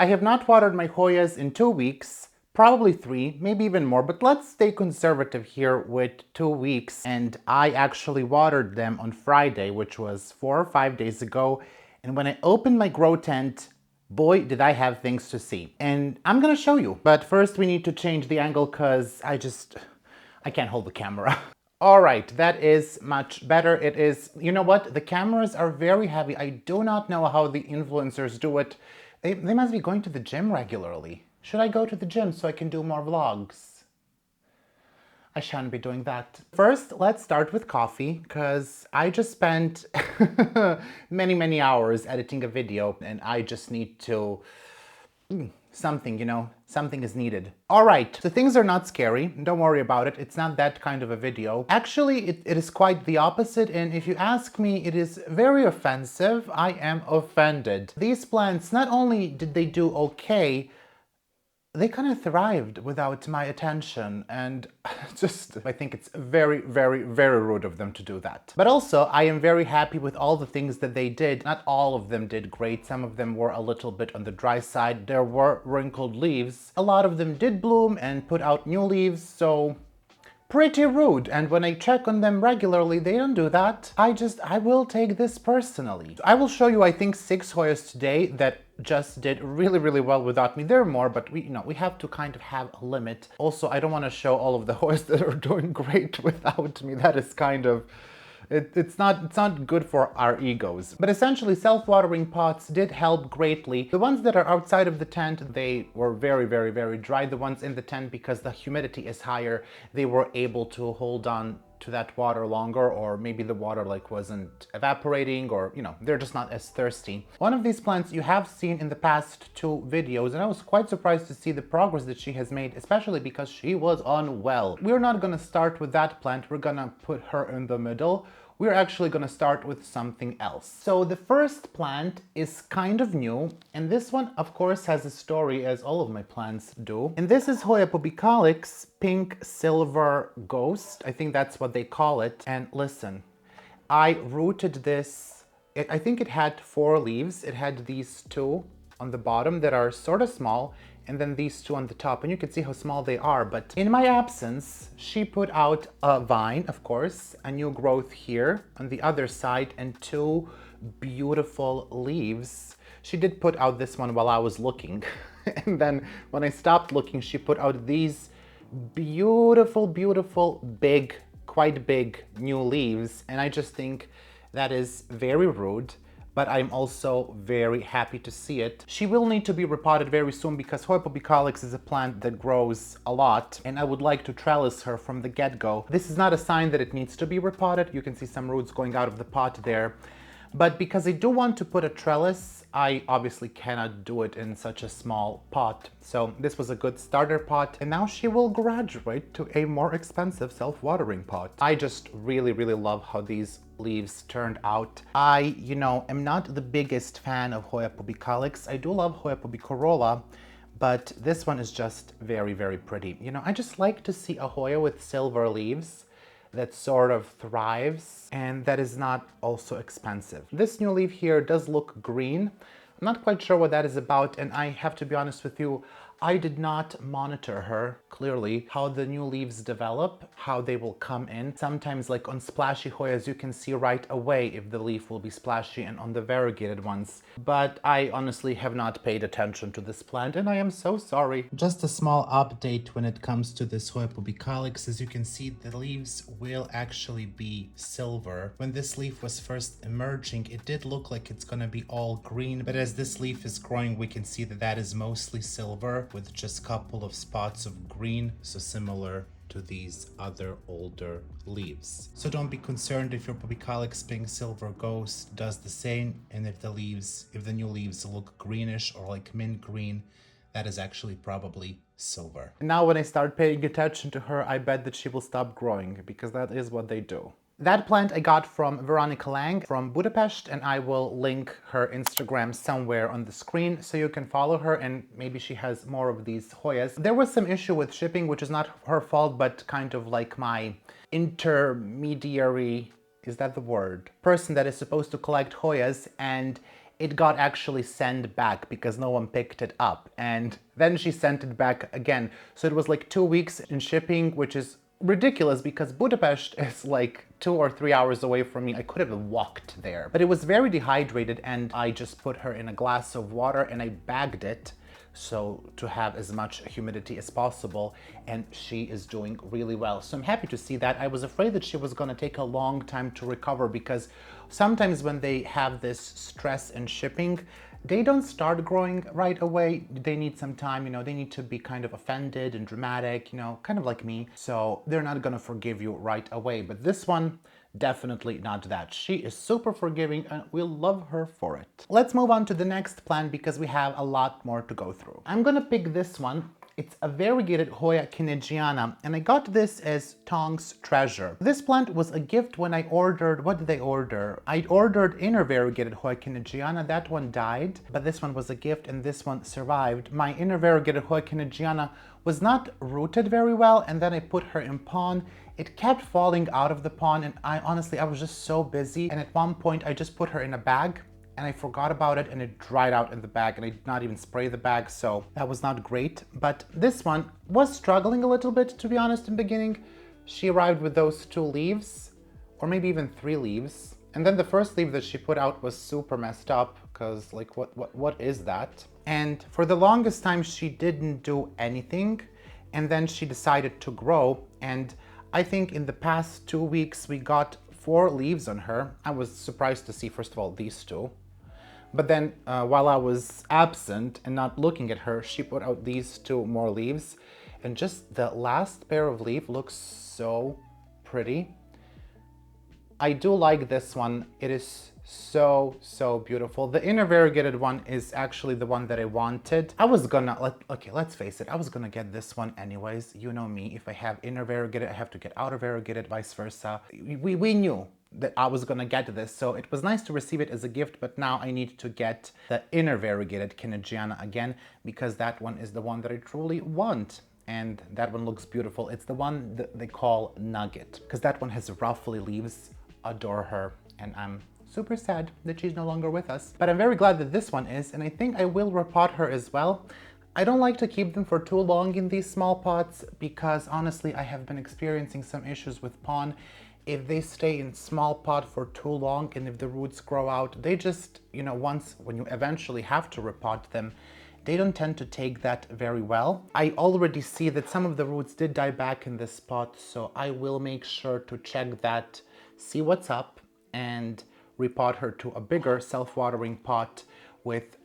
I have not watered my Hoyas in 2 weeks, probably 3, maybe even more, but let's stay conservative here with 2 weeks. And I actually watered them on Friday, which was 4 or 5 days ago. And when I opened my grow tent, boy, did I have things to see. And I'm gonna show you. But first we need to change the angle because I can't hold the camera. All right, that is much better. It is, you know what? The cameras are very heavy. I do not know how the influencers do it. They must be going to the gym regularly. Should I go to the gym so I can do more vlogs? I shan't be doing that. First, let's start with coffee, because I just spent many hours editing a video and I just need to... something, you know, something is needed. All right, so things are not scary. Don't worry about it. It's not that kind of a video. Actually, it is quite the opposite. And if you ask me, it is very offensive. I am offended. These plants, not only did they do okay, they kind of thrived without my attention, and I think it's very rude of them to do that. But also, I am very happy with all the things that they did. Not all of them did great. Some of them were a little bit on the dry side. There were wrinkled leaves. A lot of them did bloom and put out new leaves, so pretty rude. And when I check on them regularly, they don't do that. I will take this personally. I will show you, I think, 6 Hoyas today that just did really well without me. There are more, but we have to kind of have a limit. Also, I don't want to show all of the Hoyas that are doing great without me. That is kind of... It's not good for our egos. But essentially, self-watering pots did help greatly. The ones that are outside of the tent, they were very dry. The ones in the tent, because the humidity is higher, they were able to hold on to that water longer, or maybe the water wasn't evaporating, or they're just not as thirsty. One of these plants you have seen in the past 2 videos, and I was quite surprised to see the progress that she has made, especially because she was unwell. We're not gonna start with that plant. We're gonna put her in the middle. We're actually gonna start with something else. So the first plant is kind of new, and this one, of course, has a story, as all of my plants do. And this is Hoya pubicalyx, pink silver ghost. I think that's what they call it. And listen, I rooted this. I think it had 4 leaves. It had these 2 on the bottom that are sort of small, and then these 2 on the top, and you can see how small they are. But in my absence, she put out a vine, of course, a new growth here on the other side, and 2 beautiful leaves. She did put out this one while I was looking. And then when I stopped looking, she put out these beautiful big, quite big new leaves. And I just think that is very rude, but I'm also very happy to see it. She will need to be repotted very soon, because Hoya pubicalyx is a plant that grows a lot, and I would like to trellis her from the get-go. This is not a sign that it needs to be repotted. You can see some roots going out of the pot there. But because I do want to put a trellis, I obviously cannot do it in such a small pot. So this was a good starter pot, and now she will graduate to a more expensive self-watering pot. I just really love how these leaves turned out. I, am not the biggest fan of Hoya pubicalyx. I do love Hoya pubicorolla, but this one is just very pretty. I just like to see a Hoya with silver leaves that sort of thrives and that is not also expensive. This new leaf here does look green. I'm not quite sure what that is about, and I have to be honest with you, I did not monitor her, clearly, how the new leaves develop, how they will come in. Sometimes, like on splashy Hoyas, you can see right away if the leaf will be splashy, and on the variegated ones. But I honestly have not paid attention to this plant, and I am so sorry. Just a small update when it comes to this Hoya pubicalyx. As you can see, the leaves will actually be silver. When this leaf was first emerging, it did look like it's gonna be all green, but as this leaf is growing, we can see that that is mostly silver, with just a couple of spots of green, so similar to these other older leaves. So don't be concerned if your pubicalyx pink silver ghost does the same, and if the new leaves look greenish or like mint green, that is actually probably silver. Now when I start paying attention to her, I bet that she will stop growing, because that is what they do. That plant I got from Veronica Lang from Budapest, and I will link her Instagram somewhere on the screen so you can follow her, and maybe she has more of these Hoyas. There was some issue with shipping, which is not her fault, but kind of like my intermediary, is that the word? Person that is supposed to collect Hoyas, and it got actually sent back because no one picked it up. And then she sent it back again. So it was like 2 weeks in shipping, which is ridiculous because Budapest is like 2 or 3 hours away from me. I could have walked there. But it was very dehydrated and I just put her in a glass of water and I bagged it so to have as much humidity as possible, and she is doing really well. So I'm happy to see that. I was afraid that she was going to take a long time to recover because sometimes when they have this stress in shipping, they don't start growing right away. They need some time, you know, they need to be kind of offended and dramatic, you know, kind of like me. So they're not gonna forgive you right away. But this one, definitely not that. She is super forgiving and we'll love her for it. Let's move on to the next plant because we have a lot more to go through. I'm gonna pick this one. It's a variegated Hoya kenejiana, and I got this as Thong's treasure. This plant was a gift when I ordered, what did I order? I ordered inner variegated Hoya kenejiana, that one died, but this one was a gift and this one survived. My inner variegated Hoya kenejiana was not rooted very well, and then I put her in pond. It kept falling out of the pond, and I was just so busy, and at one point I just put her in a bag and I forgot about it and it dried out in the bag and I did not even spray the bag, so that was not great. But this one was struggling a little bit, to be honest, in the beginning. She arrived with those 2 leaves, or maybe even 3 leaves. And then the first leaf that she put out was super messed up because like, what is that? And for the longest time, she didn't do anything. And then she decided to grow. And I think in the past 2 weeks, we got 4 leaves on her. I was surprised to see, first of all, these 2. But then while I was absent and not looking at her, she put out these 2 more leaves. And just the last pair of leaves looks so pretty. I do like this one. It is so beautiful. The inner variegated one is actually the one that I wanted. I was gonna, okay, let's face it, I was gonna get this one anyways. You know me, if I have inner variegated, I have to get outer variegated, vice versa. We knew that I was gonna get this, so it was nice to receive it as a gift, but now I need to get the inner variegated kenejiana again because that one is the one that I truly want. And that one looks beautiful. It's the one that they call Nugget because that one has ruffly leaves. Adore her, and I'm super sad that she's no longer with us. But I'm very glad that this one is, and I think I will repot her as well. I don't like to keep them for too long in these small pots because honestly I have been experiencing some issues with pon. If they stay in small pot for too long and if the roots grow out, they just, you know, once when you eventually have to repot them, they don't tend to take that very well. I already see that some of the roots did die back in this pot, so I will make sure to check that, see what's up, and repot her to a bigger self-watering pot with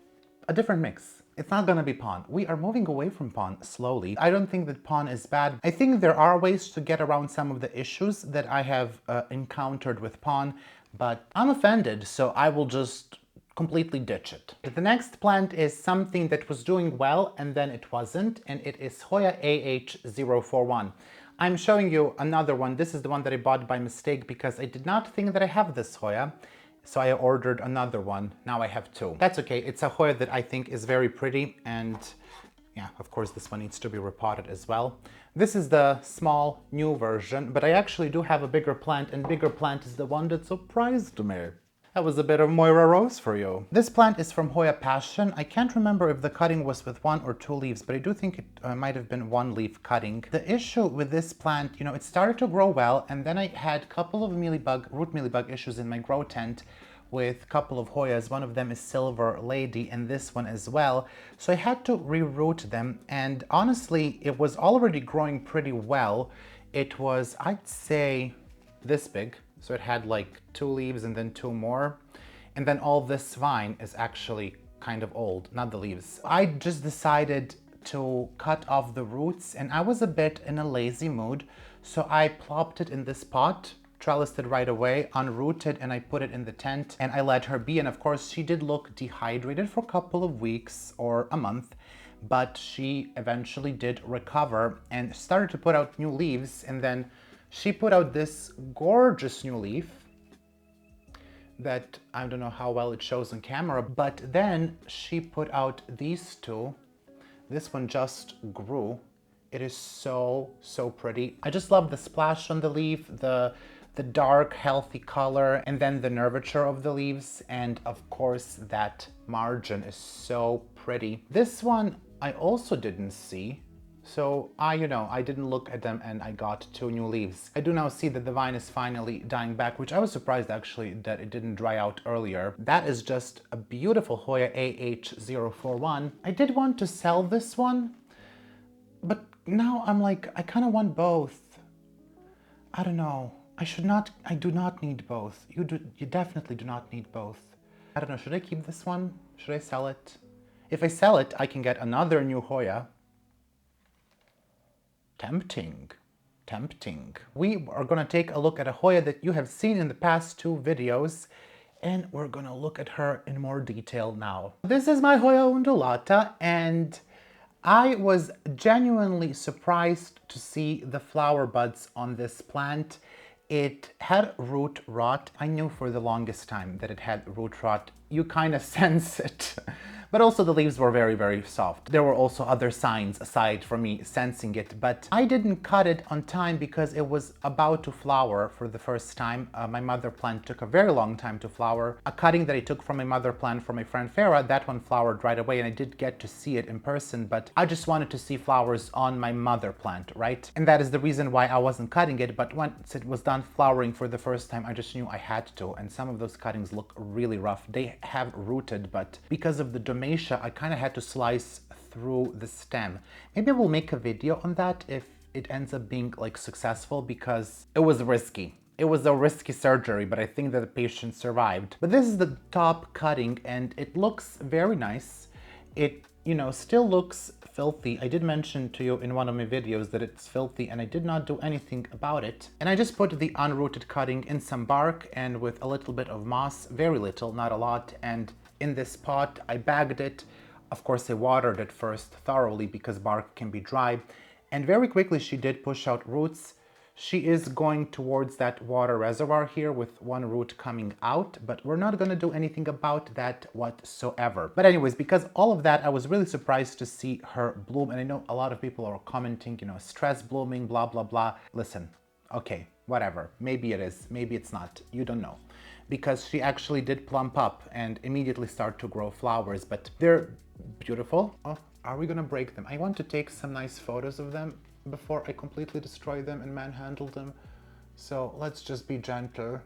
a different mix. It's not gonna be pon. We are moving away from pon slowly. I don't think that pon is bad. I think there are ways to get around some of the issues that I have encountered with pon, but I'm offended, so I will just completely ditch it. The next plant is something that was doing well and then it wasn't, and it is Hoya AH041. I'm showing you another one. This is the one that I bought by mistake because I did not think that I have this Hoya. So I ordered another one. Now I have 2. That's okay. It's a Hoya that I think is very pretty, and yeah, of course this one needs to be repotted as well. This is the small new version, but I actually do have a bigger plant, and bigger plant is the one that surprised me. That was a bit of Moira Rose for you. This plant is from Hoya Passion. I can't remember if the cutting was with 1 or 2 leaves, but I do think it might have been 1 leaf cutting. The issue with this plant, you know, it started to grow well, and then I had a couple of root mealybug issues in my grow tent with a couple of Hoyas. One of them is Silver Lady, and this one as well. So I had to reroot them, and honestly, it was already growing pretty well. It was, I'd say, this big. So it had like 2 leaves and then 2 more. And then all this vine is actually kind of old, not the leaves. I just decided to cut off the roots, and I was a bit in a lazy mood. So I plopped it in this pot, trellised it right away, unrooted, and I put it in the tent and I let her be. And of course she did look dehydrated for a couple of weeks or a month, but she eventually did recover and started to put out new leaves. And then she put out this gorgeous new leaf that I don't know how well it shows on camera, but then she put out these 2. This one just grew. It is so pretty. I just love the splash on the leaf, the the dark, healthy color, and then the nervature of the leaves, and of course that margin is so pretty. This one I also didn't see. So I didn't look at them and I got 2 new leaves. I do now see that the vine is finally dying back, which I was surprised actually that it didn't dry out earlier. That is just a beautiful Hoya AH041. I did want to sell this one, but now I'm like, I kind of want both. I don't know. I do not need both. You definitely do not need both. I don't know, should I keep this one? Should I sell it? If I sell it, I can get another new Hoya. Tempting, tempting. We are gonna take a look at a Hoya that you have seen in the past 2 videos, and we're gonna look at her in more detail now. This is my Hoya undulata, and I was genuinely surprised to see the flower buds on this plant. It had root rot. I knew for the longest time that it had root rot. You kind of sense it. But also the leaves were very, very soft. There were also other signs aside from me sensing it, but I didn't cut it on time because it was about to flower for the first time. My mother plant took a very long time to flower. A cutting that I took from my mother plant from my friend Farah, that one flowered right away and I did get to see it in person, but I just wanted to see flowers on my mother plant, right? And that is the reason why I wasn't cutting it, but once it was done flowering for the first time, I just knew I had to, and some of those cuttings look really rough. They have rooted, but because of the I kind of had to slice through the stem. Maybe I will make a video on that if it ends up being like successful, because it was risky. It was a risky surgery, but I think that the patient survived. But this is the top cutting and it looks very nice. It, still looks filthy. I did mention to you in one of my videos that it's filthy and I did not do anything about it. And I just put the unrooted cutting in some bark and with a little bit of moss, very little, not a lot, and in this pot, I bagged it. Of course, I watered it first thoroughly because bark can be dry. And very quickly, she did push out roots. She is going towards that water reservoir here with one root coming out, but we're not going to do anything about that whatsoever. But anyways, because all of that, I was really surprised to see her bloom. And I know a lot of people are commenting, stress blooming, blah, blah, blah. Listen, okay, whatever. Maybe it is, maybe it's not. You don't know. Because she actually did plump up and immediately start to grow flowers, but they're beautiful. Oh, are we gonna break them? I want to take some nice photos of them before I completely destroy them and manhandle them. So let's just be gentle.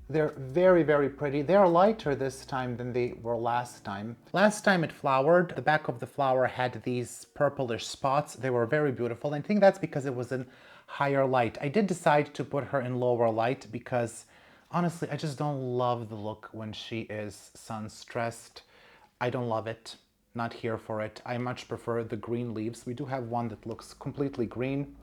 They're very, very pretty. They are lighter this time than they were last time. Last time it flowered, the back of the flower had these purplish spots. They were very beautiful. I think that's because it was in higher light. I did decide to put her in lower light because honestly, I just don't love the look when she is sun-stressed. I don't love it. Not here for it. I much prefer the green leaves. We do have one that looks completely green.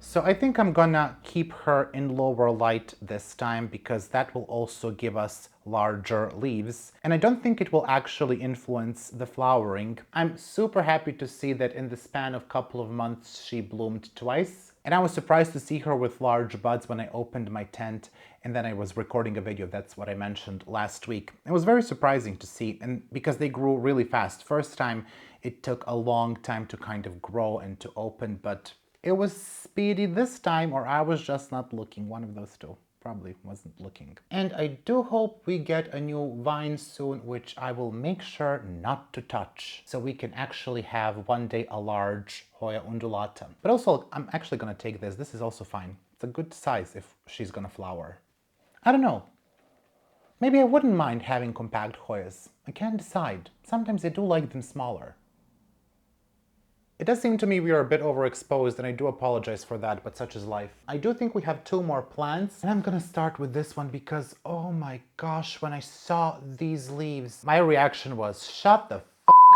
So I think I'm gonna keep her in lower light this time because that will also give us larger leaves. And I don't think it will actually influence the flowering. I'm super happy to see that in the span of a couple of months she bloomed twice. And I was surprised to see her with large buds when I opened my tent and then I was recording a video. That's what I mentioned last week. It was very surprising to see, and because they grew really fast. First time it took a long time to kind of grow and to open, but it was speedy this time, or I was just not looking. One of those two. Probably wasn't looking. And I do hope we get a new vine soon, which I will make sure not to touch, so we can actually have one day a large Hoya undulata. But also, I'm actually gonna take this. This is also fine. It's a good size if she's gonna flower. I don't know. Maybe I wouldn't mind having compact Hoyas. I can't decide. Sometimes I do like them smaller. It does seem to me we are a bit overexposed, and I do apologize for that, but such is life. I do think we have 2 more plants, and I'm gonna start with this one because, oh my gosh, when I saw these leaves, my reaction was, shut the f***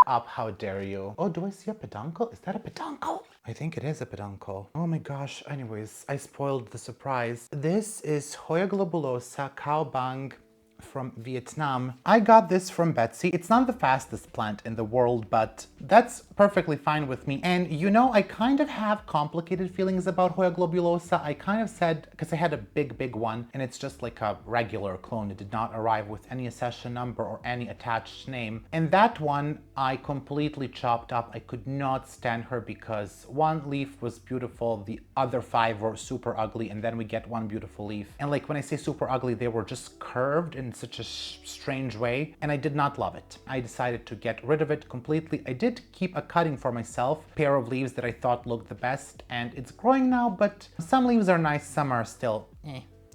up, how dare you. Oh, do I see a peduncle? Is that a peduncle? I think it is a peduncle. Oh my gosh, anyways, I spoiled the surprise. This is Hoya globulosa, Cao Bang, from Vietnam. I got this from Betsy. It's not the fastest plant in the world, but that's perfectly fine with me. And you know, I kind of have complicated feelings about Hoya globulosa. I kind of said, because I had a big one, and it's just like a regular clone. It did not arrive with any accession number or any attached name. And that one I completely chopped up. I could not stand her because one leaf was beautiful, the other 5 were super ugly, and then we get one beautiful leaf. And like when I say super ugly, they were just curved in such a strange way, and I did not love it. I decided to get rid of it completely. I did keep a cutting for myself, pair of leaves that I thought looked the best, and it's growing now, but some leaves are nice, some are still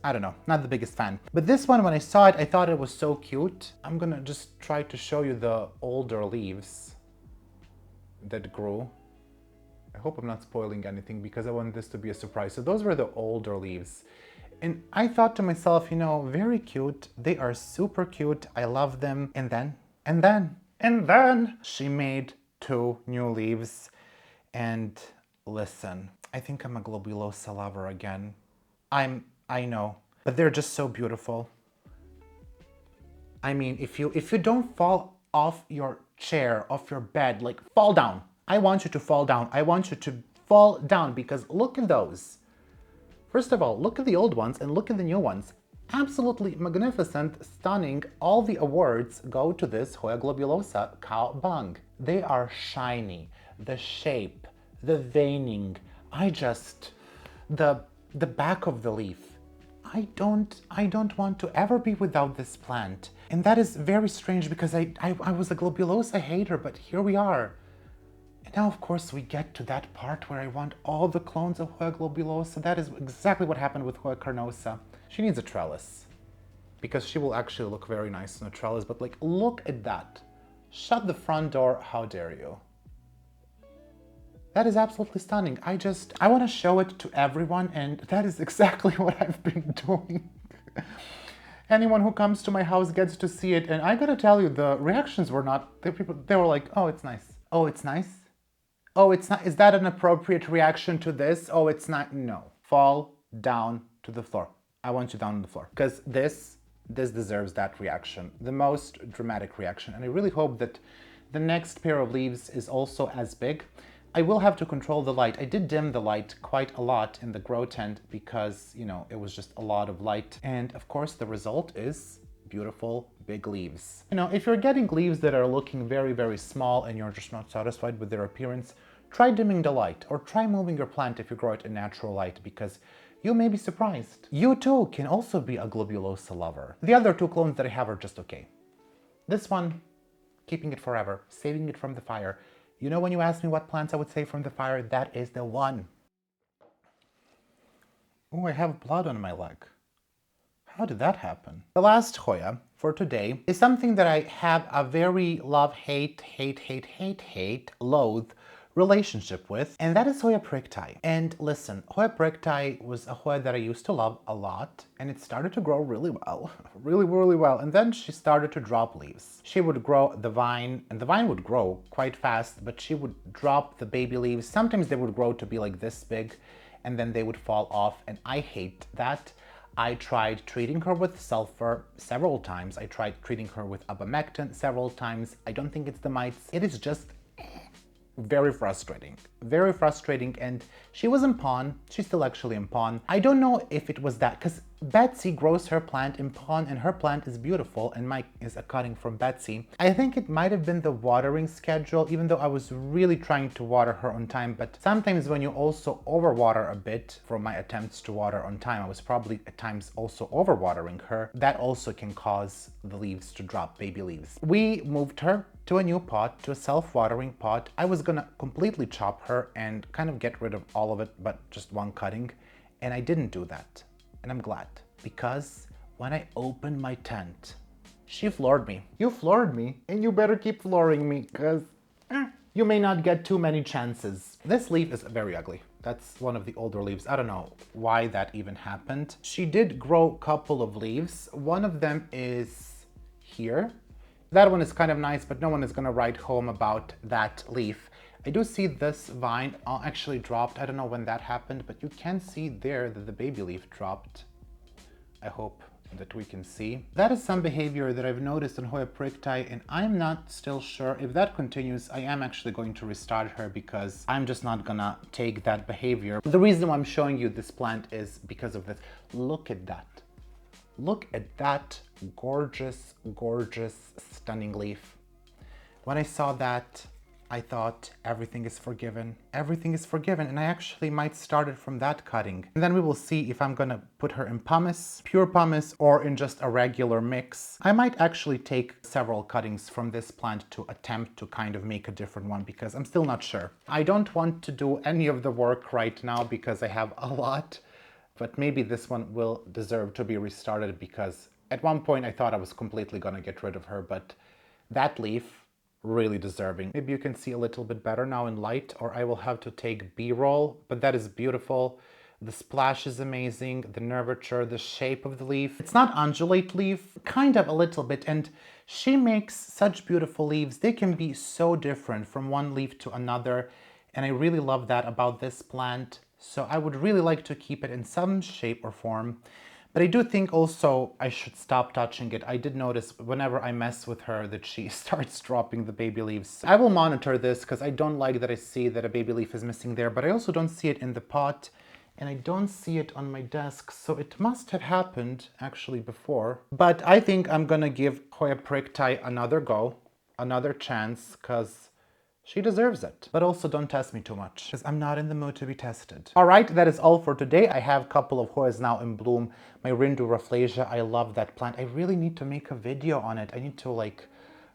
I don't know, not the biggest fan. But this one, when I saw it, I thought it was so cute. I'm gonna just try to show you the older leaves that grew. I hope I'm not spoiling anything because I want this to be a surprise. So those were the older leaves. And I thought to myself, you know, very cute. They are super cute. I love them. And then she made 2 new leaves. And listen, I think I'm a globulosa lover again. I know, but they're just so beautiful. I mean, if you don't fall off your chair, off your bed, like fall down. I want you to fall down. I want you to fall down because look at those. First of all, look at the old ones and look at the new ones. Absolutely magnificent, stunning. All the awards go to this Hoya globulosa Cao Bang. They are shiny, the shape, the veining. The back of the leaf. I don't want to ever be without this plant. And that is very strange because I was a globulosa hater, but here we are. And now, of course, we get to that part where I want all the clones of Hoya globulosa. That is exactly what happened with Hoya carnosa. She needs a trellis because she will actually look very nice on a trellis, but like, look at that. Shut the front door, how dare you? That is absolutely stunning. I want to show it to everyone, and that is exactly what I've been doing. Anyone who comes to my house gets to see it, and I gotta tell you, the reactions were not, they were like, oh, it's nice. Oh, it's nice? Oh, it's not, is that an appropriate reaction to this? Oh, it's not, no. Fall down to the floor. I want you down on the floor. Because this deserves that reaction, the most dramatic reaction. And I really hope that the next pair of leaves is also as big. I will have to control the light. I did dim the light quite a lot in the grow tent because, you know, it was just a lot of light. And of course, the result is beautiful big leaves. You know, if you're getting leaves that are looking very small and you're just not satisfied with their appearance, try dimming the light or try moving your plant if you grow it in natural light because you may be surprised. You too can also be a globulosa lover. The other 2 clones that I have are just okay. This one, keeping it forever, saving it from the fire. You know, when you ask me what plants I would save from the fire, that is the one. Oh, I have blood on my leg. How did that happen? The last Hoya for today is something that I have a very love-hate, loathe relationship with, and that is Hoya Priktai. And listen, Hoya Priktai was a Hoya that I used to love a lot, and it started to grow really well, really well, and then she started to drop leaves. She would grow the vine, and the vine would grow quite fast, but she would drop the baby leaves. Sometimes they would grow to be like this big, and then they would fall off, and I hate that. I tried treating her with sulfur several times. I tried treating her with abamectin several times. I don't think it's the mites. It is just very frustrating, and she was in pawn. She's still actually in pawn. I don't know if it was that, because Betsy grows her plant in pawn and her plant is beautiful, and Mike is a cutting from Betsy. I think it might have been the watering schedule, even though I was really trying to water her on time, but sometimes when you also overwater a bit, from my attempts to water on time, I was probably at times also overwatering her. That also can cause the leaves to drop, baby leaves. We moved her to a new pot, to a self-watering pot. I was gonna completely chop her and kind of get rid of all of it, but just one cutting, and I didn't do that. And I'm glad, because when I opened my tent, she floored me. You floored me, and you better keep flooring me, because you may not get too many chances. This leaf is very ugly. That's one of the older leaves. I don't know why that even happened. She did grow a couple of leaves. One of them is here. That one is kind of nice, but no one is gonna write home about that leaf. I do see this vine actually dropped. I don't know when that happened, but you can see there that the baby leaf dropped. I hope that we can see. That is some behavior that I've noticed in Hoya Priktai, and I'm not still sure if that continues. I am actually going to restart her because I'm just not gonna take that behavior. The reason why I'm showing you this plant is because of this. Look at that. Look at that gorgeous, gorgeous, stunning leaf. When I saw that, I thought everything is forgiven. Everything is forgiven, and I actually might start it from that cutting. And then we will see if I'm gonna put her in pumice, pure pumice, or in just a regular mix. I might actually take several cuttings from this plant to attempt to kind of make a different one because I'm still not sure. I don't want to do any of the work right now because I have a lot, but maybe this one will deserve to be restarted because at one point I thought I was completely gonna get rid of her, but that leaf, really deserving. Maybe you can see a little bit better now in light, or I will have to take B-roll, but that is beautiful. The splash is amazing, the nervature, the shape of the leaf. It's not undulate leaf, kind of a little bit, and she makes such beautiful leaves. They can be so different from one leaf to another, and I really love that about this plant. So I would really like to keep it in some shape or form. But I do think also I should stop touching it. I did notice whenever I mess with her that she starts dropping the baby leaves. I will monitor this because I don't like that I see that a baby leaf is missing there, but I also don't see it in the pot and I don't see it on my desk. So it must have happened actually before. But I think I'm gonna give Hoya Priktai another go, another chance, because she deserves it. But also don't test me too much, because I'm not in the mood to be tested. All right, that is all for today. I have a couple of Hoyas now in bloom. My Rindu Rafflesia, I love that plant. I really need to make a video on it. I need to like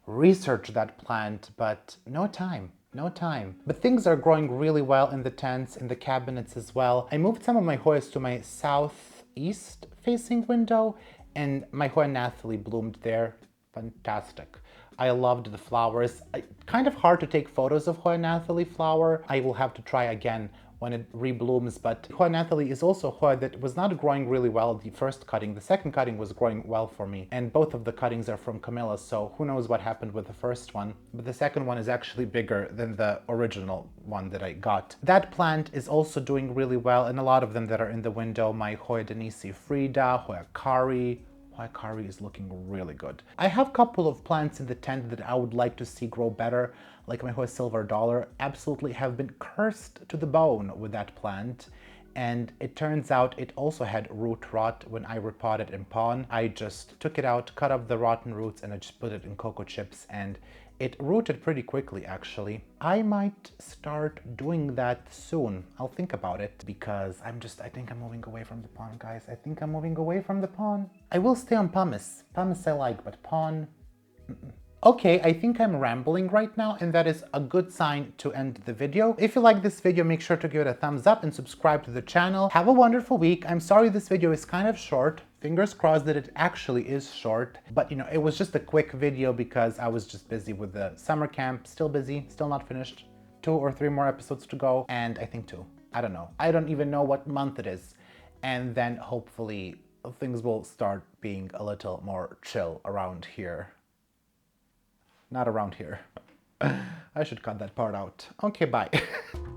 research that plant, but no time. No time. But things are growing really well in the tents, in the cabinets as well. I moved some of my Hoyas to my southeast facing window, and my Hoya Nathalie bloomed there. Fantastic. I loved the flowers. Kind of hard to take photos of Hoya Nathalie flower. I will have to try again when it reblooms, but Hoya Nathalie is also Hoya that was not growing really well the first cutting. The second cutting was growing well for me, and both of the cuttings are from Camilla, so who knows what happened with the first one. But the second one is actually bigger than the original one that I got. That plant is also doing really well, and a lot of them that are in the window, my Hoya Denise Frida, Hoya Kari. Hoya Kari is looking really good. I have a couple of plants in the tent that I would like to see grow better, like my Hoya Silver Dollar. Absolutely have been cursed to the bone with that plant. And it turns out it also had root rot when I repotted in pon. I just took it out, cut up the rotten roots, and I just put it in cocoa chips, and it rooted pretty quickly actually. I might start doing that soon. I'll think about it because I think I'm moving away from the pon, guys. I think I'm moving away from the pon. I will stay on pumice. Pumice I like, but pon, Okay, I think I'm rambling right now, and that is a good sign to end the video. If you like this video, make sure to give it a thumbs up and subscribe to the channel. Have a wonderful week. I'm sorry this video is kind of short. Fingers crossed that it actually is short. But you know, it was just a quick video because I was just busy with the summer camp. Still busy, still not finished. 2 or 3 more episodes to go, and I think 2. I don't know. I don't even know what month it is. And then hopefully things will start being a little more chill around here. Not around here. I should cut that part out. Okay, bye.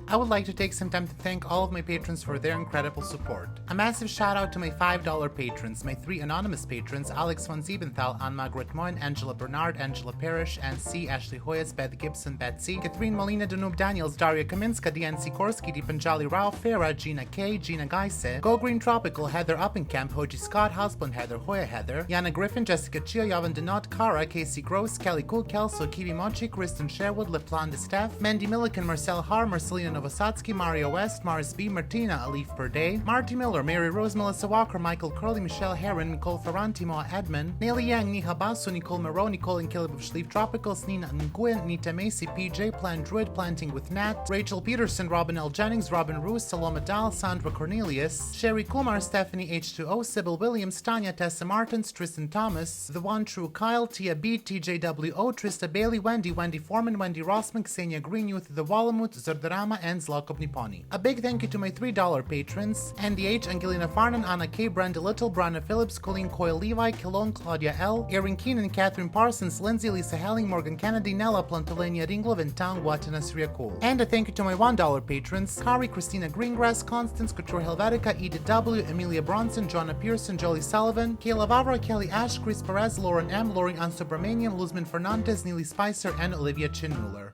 I would like to take some time to thank all of my patrons for their incredible support. A massive shout out to my $5 patrons, my 3 anonymous patrons, Alex von Siebenthal, Anne-Margaret Moyne, Angela Bernard, Angela Parrish, Ann C, Ashley Hoyas, Beth Gibson, Betsy, Catherine Molina, Danube Daniels, Daria Kaminska, Diane Sikorsky, Deepanjali Rao, Farah, Gina K, Gina Geise, Go Green Tropical, Heather Uppenkamp, Hoji Scott, Houseblend Heather, Hoya Heather, Yana Griffin, Jessica Chia, Yavan Denot, Kara, Casey Gross, Kelly Cool, Kelso, Kiwi Mochi, Kristen Sherwood, Leplan de Steph, Mandy Milliken, Marcel Har, Marcelina Novosatsky, Mario West, Mars B, Martina, A Leaf Per Day, Marty Miller, Mary Rose, Melissa Walker, Michael Curley, Michelle Heron, Nicole Ferranti, Moa Edmond, Nelly Yang, Niha Basu, Nicole Moreau, Nicole and Caleb of Schleef Tropicals, Nina Nguyen, Nita Macy, PJ, Plan Druid, Planting with Nat, Rachel Peterson, Robin L. Jennings, Robin Roos, Saloma Dahl, Sandra Cornelius, Sherry Kumar, Stephanie H2O, Sybil Williams, Tanya, Tessa Martins, Tristan Thomas, The One True Kyle, Tia B, TJWO, Trista Bailey, Wendy Foreman, Wendy Rossman, Ksenia Greenyouth, The Wallamoot, Zordarama, and Zlokov Niponi. A big thank you to my $3 patrons: Andy H, Angelina Farnan, Anna K, Brenda Little, Brana Phillips, Colleen Coyle Levi, Kilon, Claudia L, Erin Keenan, Catherine Parsons, Lindsay, Lisa Helling, Morgan Kennedy, Nella Plantolenia Ringlov, and Tang Watanas Riakul. And a thank you to my $1 patrons: Kari, Christina Greengrass, Constance, Couture Helvetica, Edith W, Amelia Bronson, Joanna Pearson, Jolie Sullivan, Kayla Vavra, Kelly Ash, Chris Perez, Lauren M, Lauren Ansubramanian, Luzman Fernandez, Neely Spicer, and Olivia Chinmuller.